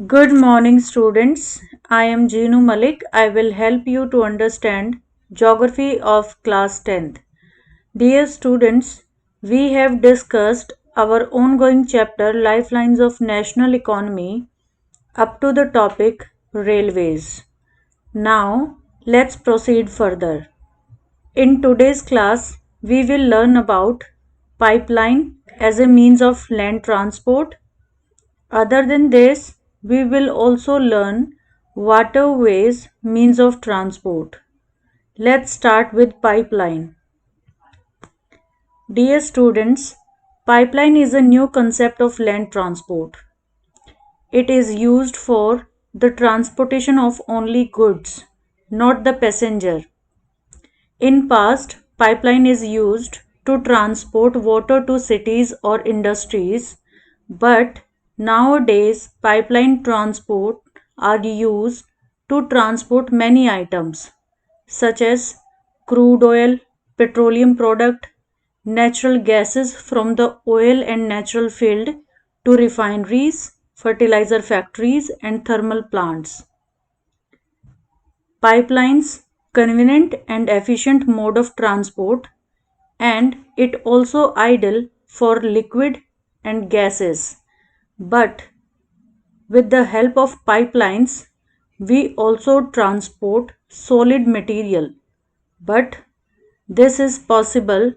Good morning, students. I am Jeenu Malik. I will help you to understand Geography of Class 10th. Dear students, we have discussed our ongoing chapter Lifelines of National Economy up to the topic Railways. Now, let's proceed further. In today's class, we will learn about pipeline as a means of land transport. Other than this, we will also learn waterways means of transport. Let's start with pipeline. Dear students, pipeline is a new concept of land transport. It is used for the transportation of only goods, not the passenger. In past, pipeline is used to transport water to cities or industries, but nowadays pipeline transport are used to transport many items such as crude oil, petroleum product, natural gases from the oil and natural field to refineries, fertilizer factories and thermal plants. Pipelines convenient and efficient mode of transport, and it also ideal for liquid and gases. But with the help of pipelines, we also transport solid material. But this is possible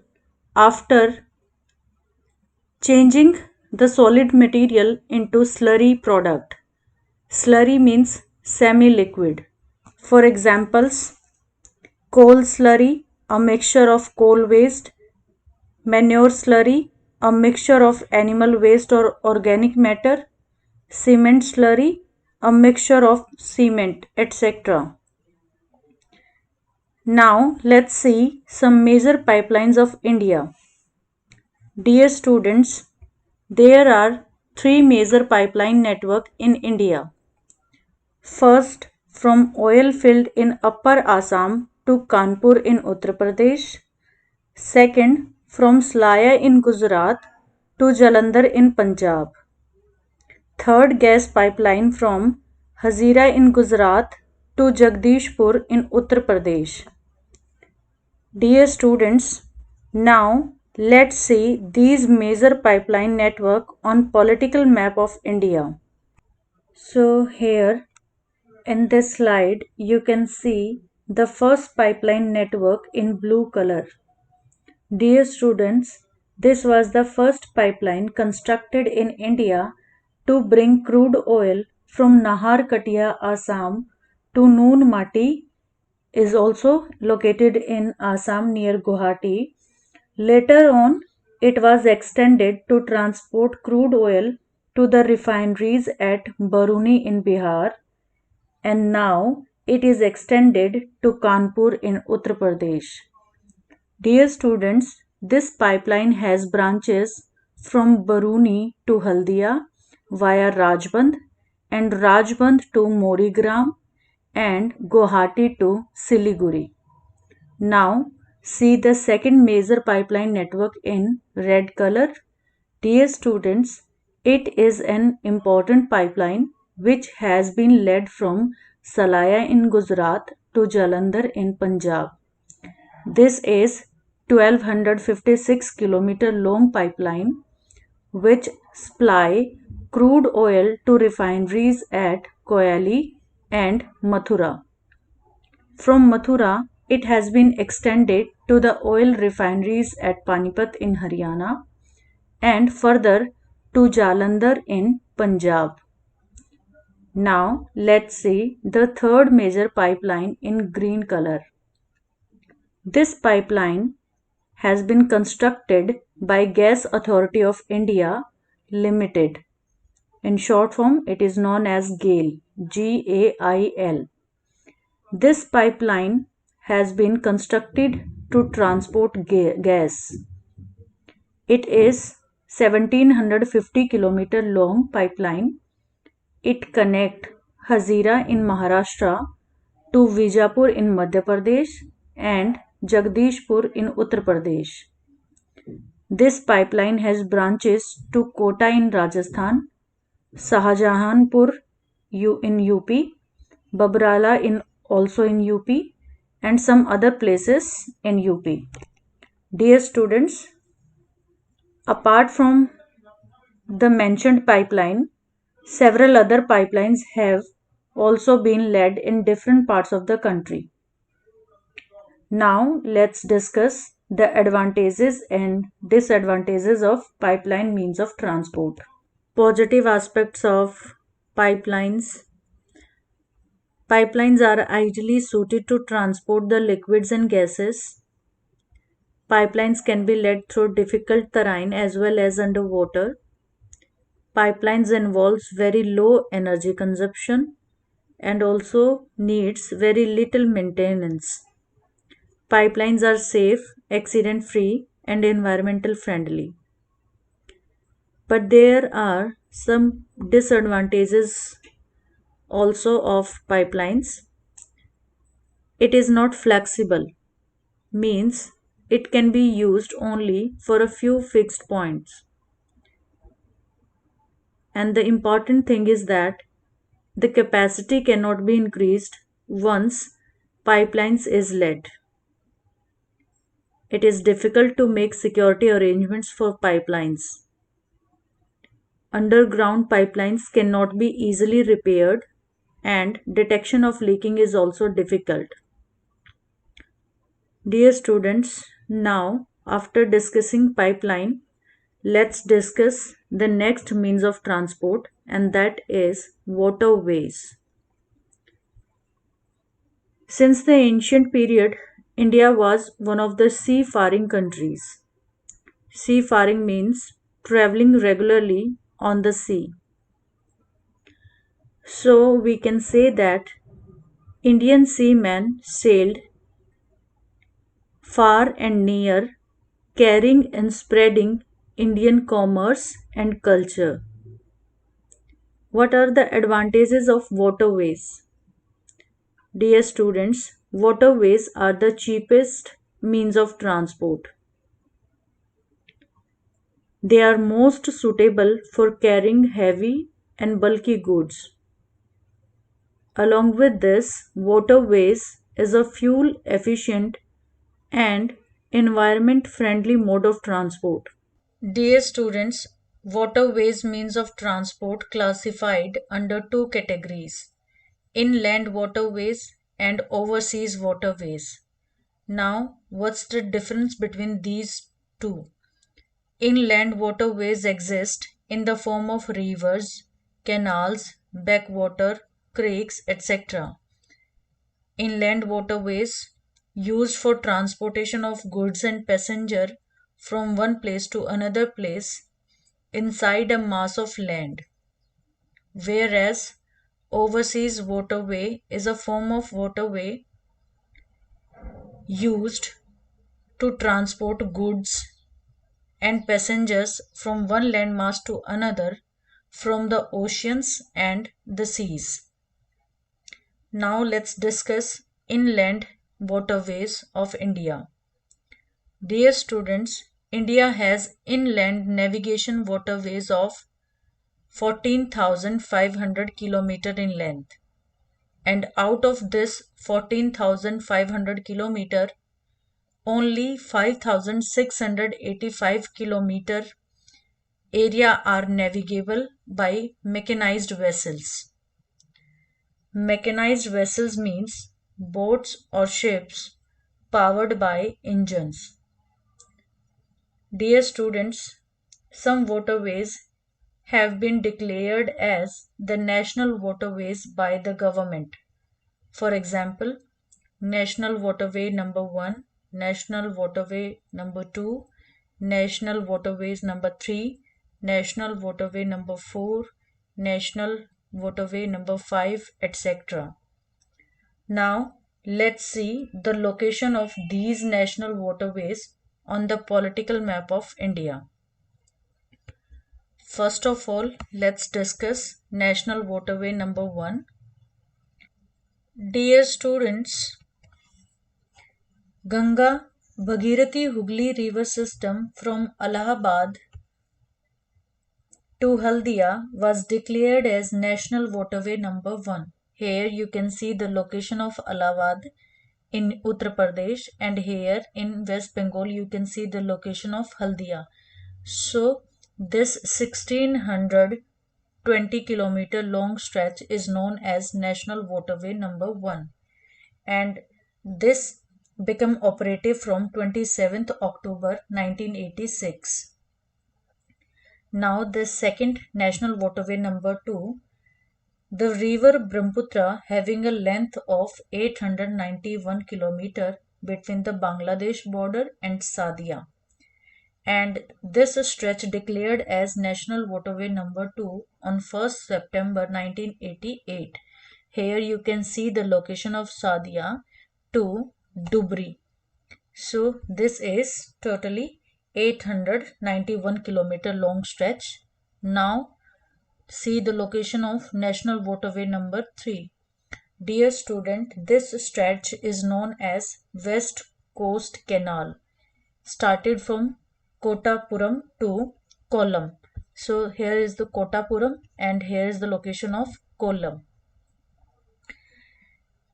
after changing the solid material into slurry product. Slurry means semi-liquid. For examples, coal slurry, a mixture of coal waste; manure slurry, a mixture of animal waste or organic matter; cement slurry, a mixture of cement, etc. Now let's see some major pipelines of India. Dear students, there are three major pipeline network in India. First, from oil field in Upper Assam to Kanpur in Uttar Pradesh. Second, from Salaya in Gujarat to Jalandhar in Punjab. Third, gas pipeline from Hazira in Gujarat to Jagdishpur in Uttar Pradesh. Dear students, now let's see these major pipeline network on political map of India. So here in this slide you can see the first pipeline network in blue color. Dear students, this was the first pipeline constructed in India to bring crude oil from Naharkatia, Assam to Noon Mati, is also located in Assam near Guwahati. Later on, it was extended to transport crude oil to the refineries at Baruni in Bihar, and now it is extended to Kanpur in Uttar Pradesh. Dear students, this pipeline has branches from Baruni to Haldia via Rajband and Rajband to Morigram and Guwahati to Siliguri. Now see the second major pipeline network in red color. Dear students, it is an important pipeline which has been led from Salaya in Gujarat to Jalandhar in Punjab. This is 1256 km long pipeline which supply crude oil to refineries at Koyali and Mathura. From Mathura, it has been extended to the oil refineries at Panipat in Haryana and further to Jalandhar in Punjab. Now let's see the third major pipeline in green color. This pipeline has been constructed by Gas Authority of India Limited. In short form, it is known as GAIL, GAIL. This pipeline has been constructed to transport gas. It is 1750 km long pipeline. It connects Hazira in Maharashtra to Vijapur in Madhya Pradesh and Jagdishpur in Uttar Pradesh. This pipeline has branches to Kota in Rajasthan, Shahjahanpur in UP, Babrala in also in UP, and some other places in UP. Dear students, apart from the mentioned pipeline, several other pipelines have also been laid in different parts of the country. Now let's discuss the advantages and disadvantages of pipeline means of transport. Positive aspects of pipelines. Pipelines are ideally suited to transport the liquids and gases. Pipelines can be laid through difficult terrain as well as underwater. Pipelines involves very low energy consumption and also needs very little maintenance. Pipelines are safe, accident free, and environmental friendly. But there are some disadvantages also of pipelines. It is not flexible, means it can be used only for a few fixed points. And the important thing is that the capacity cannot be increased once pipelines is laid. It is difficult to make security arrangements for pipelines. Underground pipelines cannot be easily repaired and detection of leaking is also difficult. Dear students, now after discussing pipeline, let's discuss the next means of transport and that is waterways. Since the ancient period, India was one of the seafaring countries. Seafaring means traveling regularly on the sea. So we can say that Indian seamen sailed far and near, carrying and spreading Indian commerce and culture. What are the advantages of waterways? Dear students, waterways are the cheapest means of transport. They are most suitable for carrying heavy and bulky goods. Along with this, waterways is a fuel efficient and environment friendly mode of transport. Dear students, waterways means of transport classified under two categories: inland waterways and overseas waterways. Now, what's the difference between these two? Inland waterways exist in the form of rivers, canals, backwater, creeks, etc. Inland waterways used for transportation of goods and passenger from one place to another place inside a mass of land, whereas overseas waterway is a form of waterway used to transport goods and passengers from one landmass to another from the oceans and the seas. Now let's discuss inland waterways of India. Dear students, India has inland navigation waterways of 14,500 km in length, and out of this 14,500 km, only 5,685 km area are navigable by mechanized vessels. Mechanized vessels means boats or ships powered by engines. Dear students, some waterways have been declared as the national waterways by the government. For example, National Waterway number 1, National Waterway number 2, National Waterways number 3, National Waterway number 4, National Waterway number 5, etc. Now, let's see the location of these national waterways on the political map of India. First of all, let's discuss National Waterway number 1. Dear students, Ganga Bhagirathi Hooghly river system from Allahabad to Haldia was declared as National Waterway Number 1. Here you can see the location of Allahabad in Uttar Pradesh, and here in West Bengal you can see the location of Haldia. So this 1620 kilometer long stretch is known as National Waterway Number 1, and this became operative from 27th October 1986. Now the second National Waterway Number 2, the river Brahmaputra, having a length of 891 km between the Bangladesh border and Sadia, and this stretch declared as National Waterway Number 2 on 1st September 1988. Here you can see the location of Sadia to Dubri. So this is totally 891 kilometer long stretch. Now see the location of National Waterway Number 3. Dear student, this stretch is known as West Coast Canal, started from Kottapuram to Kollam. So here is the Kottapuram and here is the location of Kollam.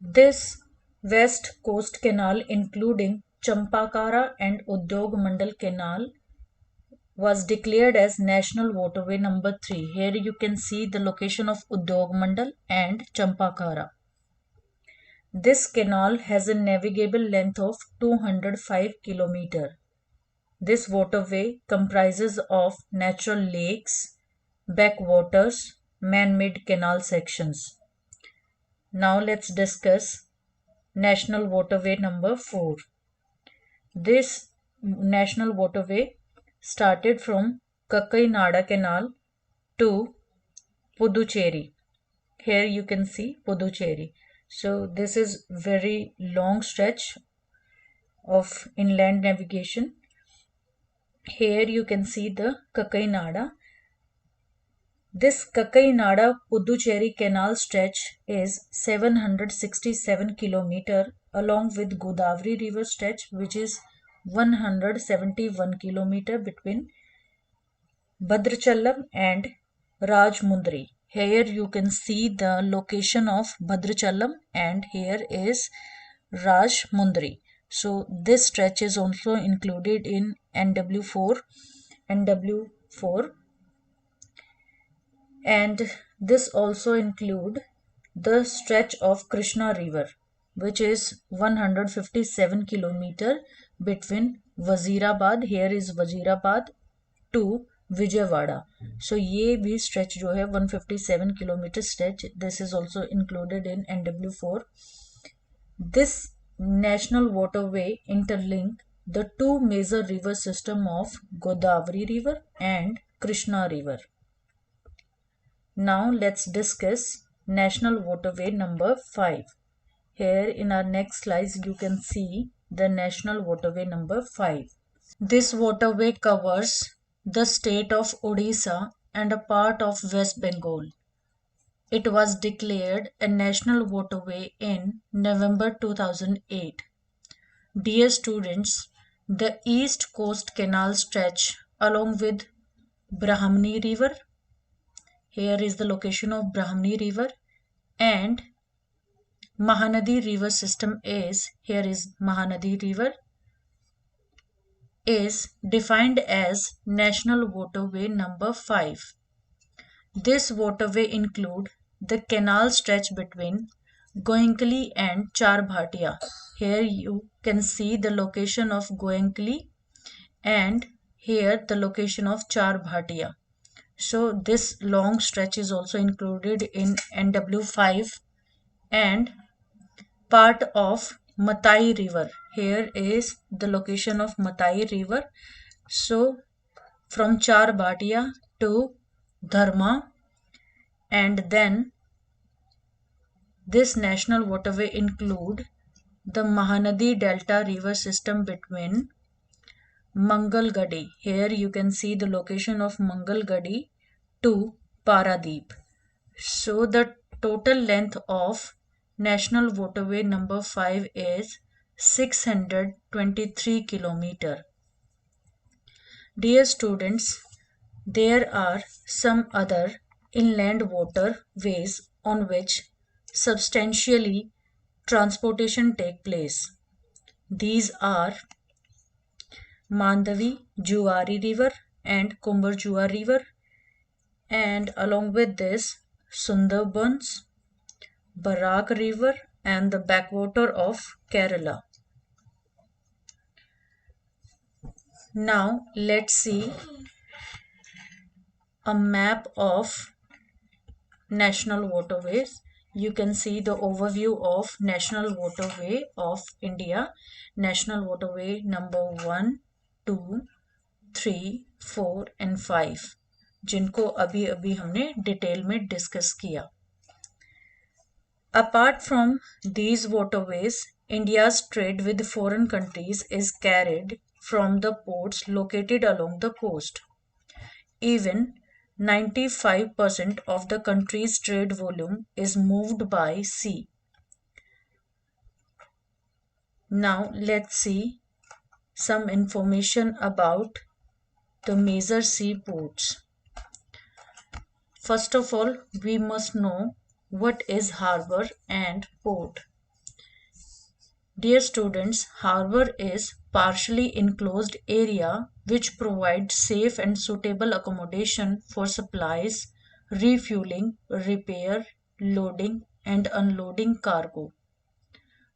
This West Coast Canal, including Champakara and Udyog Mandal Canal, was declared as National Waterway Number 3. Here you can see the location of Udyog Mandal and Champakara. This canal has a navigable length of 205 km. This waterway comprises of natural lakes, backwaters, man-made canal sections. Now let's discuss National Waterway Number 4. This national waterway started from Kakinada Canal to Puducherry. Here you can see Puducherry. So this is very long stretch of inland navigation. Here you can see the Kakinada. This Kakinada Puducherry canal stretch is 767 km along with Godavari river stretch, which is 171 km between Bhadrachalam and Rajmundry. Here you can see the location of Bhadrachalam and here is Rajmundry. So this stretch is also included in NW4 and this also include the stretch of Krishna river, which is 157 km between Wazirabad, here is Wazirabad, to Vijayawada. So ये भी stretch जो है 157 km stretch, this is also included in NW4. This national waterway interlink the two major river system of Godavari river and Krishna river. Now let's discuss National Waterway Number 5. Here in our next slides you can see the National Waterway Number 5. This waterway covers the state of Odisha and a part of West Bengal. It was declared a national waterway in November 2008. Dear students, the East Coast Canal stretch along with Brahmani River, here is the location of Brahmani River, and Mahanadi River system is, here is Mahanadi River, is defined as National Waterway Number 5. This waterway include the canal stretch between Goenka and Charbhatia. Here you can see the location of Goenka and here the location of Charbhatia. So this long stretch is also included in NW5 and part of Matai River. Here is the location of Matai River. So from Charbhatia to Dharma, and then this national waterway include the Mahanadi Delta river system between Mangalgadi. Here you can see the location of Mangalgadi to Paradeep. So the total length of National Waterway Number 5 is 623 km. Dear students, There are some other inland waterways on which substantially transportation take place. These are Mandavi Juari River and Kumbarjua River, and along with this Sundarbans, Barak River, and the backwater of Kerala. Now let's see a map of national waterways. You can see the overview of national waterway of India. National waterway number 1, 2, 3, 4 and 5, जिनको अभी अभी हमने detail में discuss किया. Apart from these waterways, India's trade with foreign countries is carried from the ports located along the coast. Even 95% of the country's trade volume is moved by sea. Now let's see some information about the major seaports. First of all, we must know what is harbor and port. Dear students, harbor is partially enclosed area which provides safe and suitable accommodation for supplies, refueling, repair, loading and unloading cargo.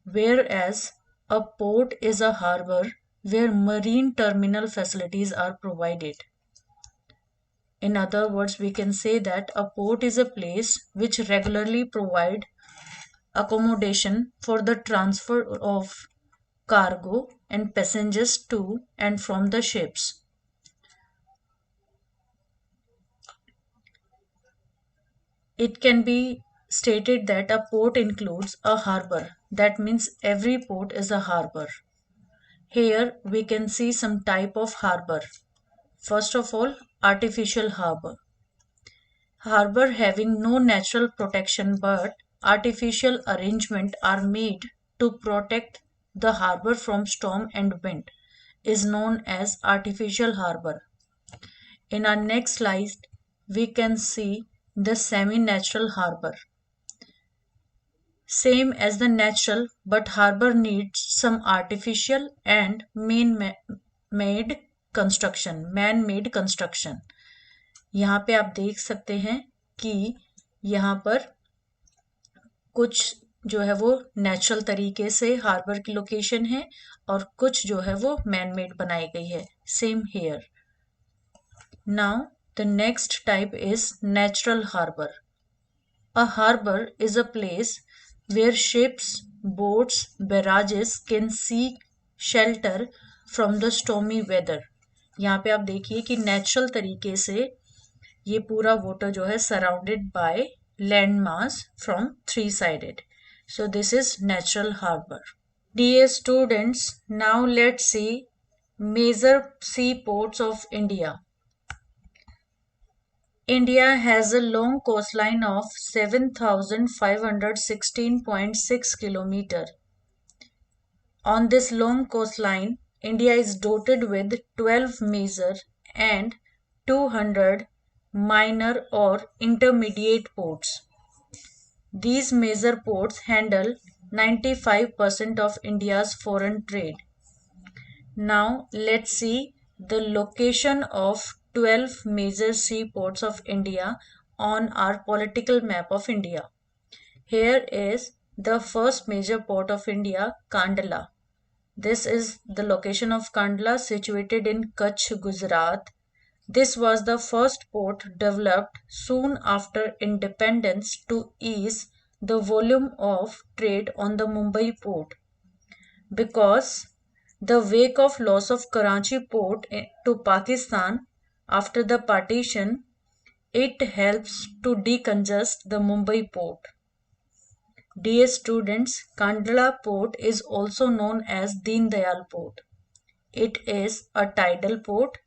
Whereas a port is a harbor where marine terminal facilities are provided. In other words, we can say that a port is a place which regularly provide accommodation for the transfer of cargo and passengers to and from the ships. It can be stated that a port includes a harbor. That means every port is a harbor. Here we can see some type of harbor. First of all, artificial harbor. Harbor having no natural protection but artificial arrangement are made to protect the harbor from storm and wind is known as artificial harbor. In our next slide, we can see the semi-natural harbor. Same as the natural, but harbor needs some artificial and man-made construction. यहाँ पे आप देख सकते हैं कि यहाँ पर कुछ जो है वो नेचुरल तरीके से हार्बर की लोकेशन है और कुछ जो है वो मैन मेड बनाई गई है. Same here. Now the next type is natural harbour. A harbor is a place where ships, boats, barrages can seek shelter from the stormy weather. यहाँ पे आप देखिए कि नेचुरल तरीके से ये पूरा वाटर जो है surrounded by land mass from three sided. So this is natural harbor. Dear students, now let's see major seaports of India. India has a long coastline of 7,516.6 km. On this long coastline, India is dotted with 12 major and 200 minor or intermediate ports. These major ports handle 95% of India's foreign trade. Now let's see the location of 12 major seaports of India on our political map of India. Here is the first major port of India, Kandla. This is the location of Kandla, situated in Kutch, Gujarat. This was the first port developed soon after independence to ease the volume of trade on the Mumbai port. Because the wake of loss of Karachi port to Pakistan after the partition, it helps to decongest the Mumbai port. Dear students, Kandla port is also known as Deen Dayal port. It is a tidal port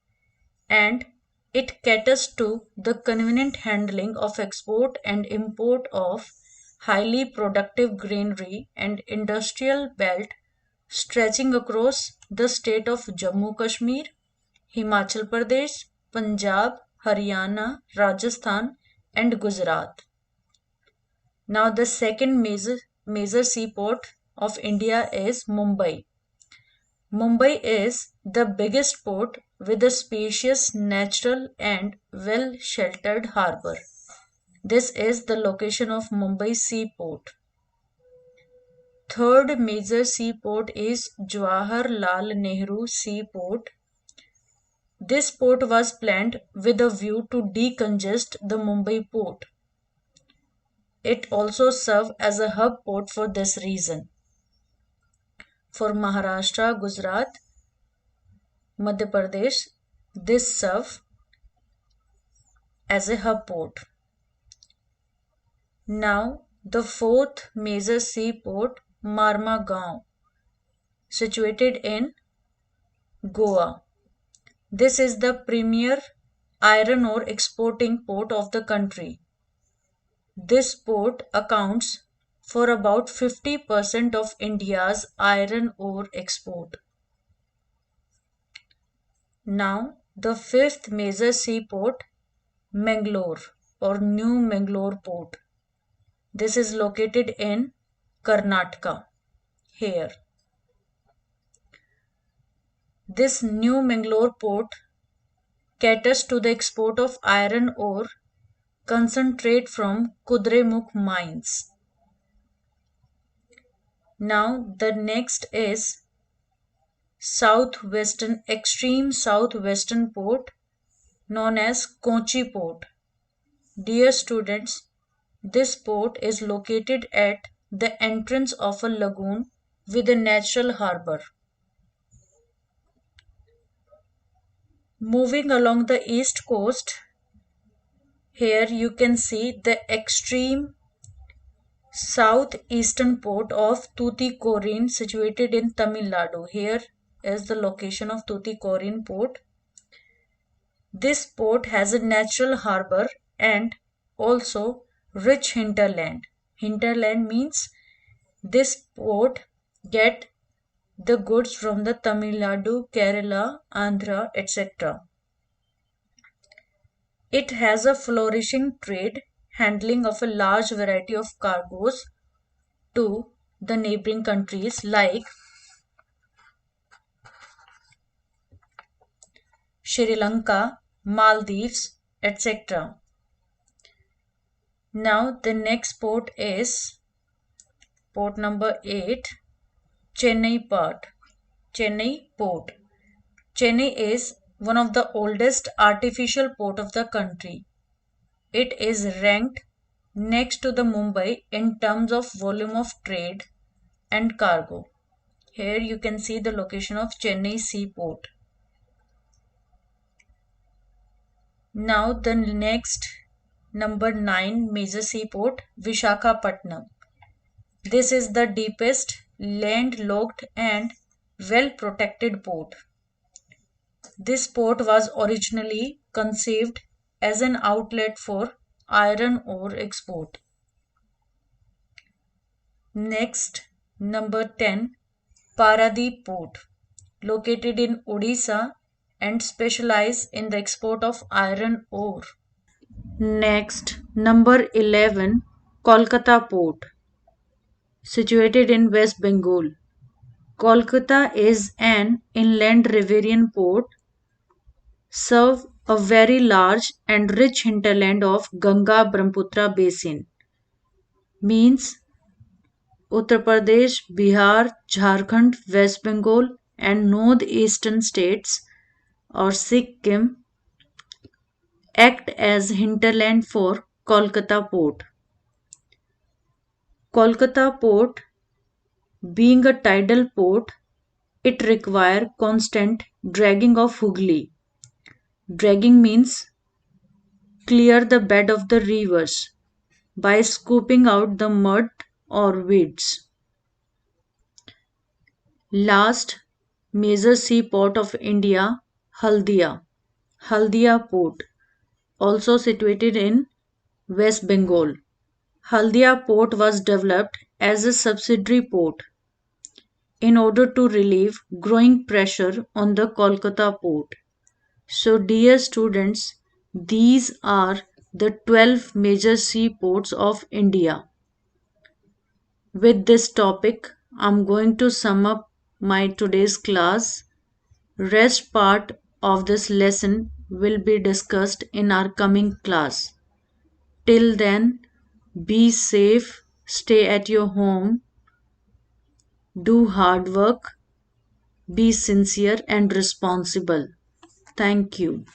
and it caters to the convenient handling of export and import of highly productive granary and industrial belt stretching across the state of Jammu Kashmir, Himachal Pradesh, Punjab, Haryana, Rajasthan, and Gujarat. Now, the second major seaport of India is Mumbai. Mumbai is the biggest port with a spacious, natural, and well sheltered harbour. This is the location of Mumbai seaport. Third major seaport is Jawaharlal Nehru Seaport. This port was planned with a view to decongest the Mumbai port. It also served as a hub port for this reason. For Maharashtra, Gujarat, Madhya Pradesh, this served as a hub port. Now, the fourth major seaport, Marmagaon, situated in Goa. This is the premier iron ore exporting port of the country. This port accounts for about 50% of India's iron ore export. Now, the fifth major seaport, Mangalore or New Mangalore Port. This is located in Karnataka. Here, this New Mangalore Port caters to the export of iron ore concentrate from Kudremukh mines. Now, the next is extreme southwestern port known as Kochi Port. Dear students, this port is located at the entrance of a lagoon with a natural harbour. Moving along the east coast, here you can see the extreme southeastern port of Tuticorin situated in Tamil Nadu. Here is the location of Tuticorin port. This port has a natural harbour and also rich hinterland. Hinterland means this port get the goods from the Tamil Nadu, Kerala, Andhra, etc. It has a flourishing trade, handling of a large variety of cargoes to the neighboring countries like Sri Lanka, Maldives, etc. Now the next port is port number 8, Chennai Port. Chennai Port. Chennai is one of the oldest artificial port of the country. It is ranked next to the Mumbai in terms of volume of trade and cargo. Here you can see the location of Chennai Seaport. Now the next number 9 major seaport, Vishakhapatnam. This is the deepest landlocked and well protected port. This port was originally conceived as an outlet for iron ore export. Next, number 10, Paradip Port, located in Odisha and specialize in the export of iron ore. Next, number 11, Kolkata Port, situated in West Bengal. Kolkata is an inland riverian port, serve a very large and rich hinterland of Ganga Brahmaputra basin. Means Uttar Pradesh, Bihar, Jharkhand, West Bengal, and northeastern states or Sikkim act as hinterland for Kolkata Port. Kolkata Port, being a tidal port, it requires constant dragging of Hooghly. Dragging means clear the bed of the rivers by scooping out the mud or weeds. Last major seaport of India, Haldia. Haldia Port, also situated in West Bengal. Haldia Port was developed as a subsidiary port in order to relieve growing pressure on the Kolkata port. So, dear students, These are the 12 major seaports of India. With this topic, I'm going to sum up my today's class. Rest part of this lesson will be discussed in our coming class. Till then, be safe, stay at your home, do hard work, be sincere and responsible. Thank you.